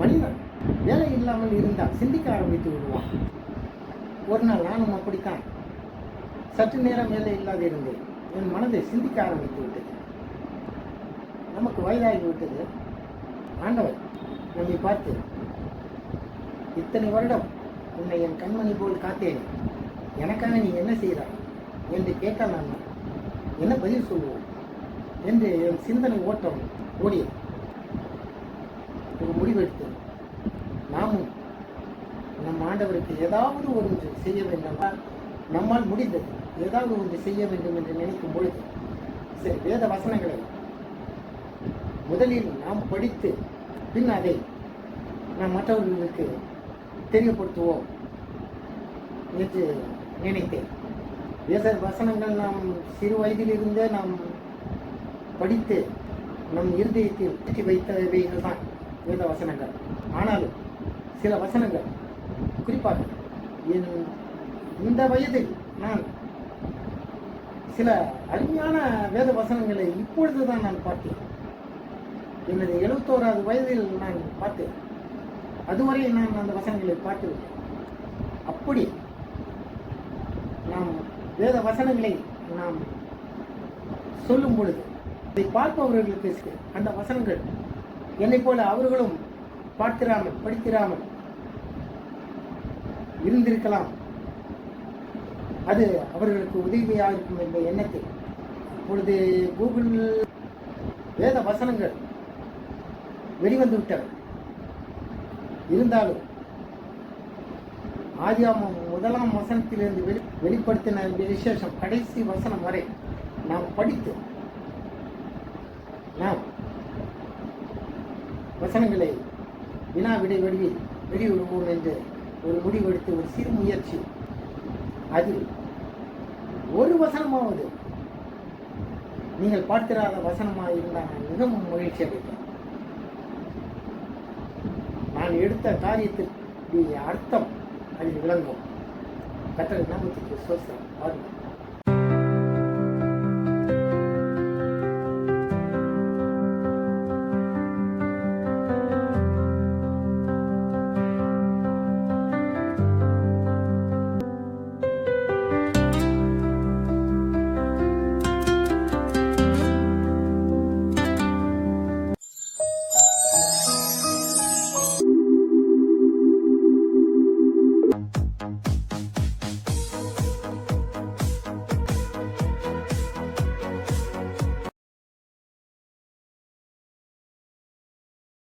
மனிதன் வேலை இல்லாமல் இருந்தால் சிந்திக்க ஆரம்பித்து விடுவான். ஒரு நாள் நானும் அப்படித்தான். சற்று நேரம் வேலை இல்லாது இருந்தேன். என் மனதை சிந்திக்க ஆரம்பித்து விட்டது. நமக்கு வயதாகி விட்டது. ஆண்டவர் நம்மை பார்த்து, இத்தனை வருடம் உன்னை என் கண்மணி போல் காத்தேனே, எனக்காக நீ என்ன செய்கிறாய் என்று கேட்டால் நான் என்ன பதில் சொல்லுவோம் என்று என் சிந்தனை ஓட்டம் ஓடியது. ஒரு முடிவெடுத்து நாமும் நம் ஆண்டவருக்கு ஏதாவது ஒன்று செய்ய வேண்டும், நம்மால் முடிந்தது ஏதாவது ஒன்று செய்ய வேண்டும் என்று நினைக்கும் பொழுது சரி, வேத வசனங்களை முதலில் நாம் படித்து பின் அதை நாம் மற்றவர்களுக்கு தெரியப்படுத்துவோம் என்று நினைத்தேன். வேத வசனங்கள் நாம் சிறு வயதிலிருந்தே நாம் படித்து நம் இருதயத்தில் வெற்றி வைத்தவைகள் தான் வேத வசனங்கள். ஆனாலும் சில வசனங்கள், குறிப்பாக இந்த வயதில் நான் சில அருமையான வேத வசனங்களை இப்பொழுதுதான் நான் பார்த்தேன். எனது 71வது வயதில் நான் பார்த்தேன். அதுவரை நான் அந்த வசனங்களை பார்த்துவிட்டேன். அப்படி நாம் வேத வசனங்களை நாம் சொல்லும் பொழுது அதை பார்ப்பவர்களுக்கு அந்த வசனங்கள் என்னை போல அவர்களும் பார்த்திராமல் படித்திராமல் இருந்திருக்கலாம். அது அவர்களுக்கு உதவியாக இருக்கும் என்ற எண்ணத்தில் இப்பொழுது கூகுள் வேத வசனங்கள் வெளிவந்து விட்டன. இருந்தாலும் ஆதியாகமம் 1ஆம் வசனத்திலிருந்து வெளிப்படுத்தின விசேஷம் கடைசி வசனம் வரை நாம் படித்து நாம் வசனங்களை வினா விடை வடிவில் வெளியிடுவோம் என்று ஒரு முடிவெடுத்து ஒரு சிறு முயற்சி. அதில் ஒரு வசனமாவது நீங்கள் பார்த்திராத வசனமாக இருந்தால் நான் மிகவும் மகிழ்ச்சி அடைகிறேன். நான் எடுத்த காரியத்திற்கு அர்த்தம் அதில் விளங்கும். கர்த்தர் நாமத்துக்கு ஸ்தோத்திரம்.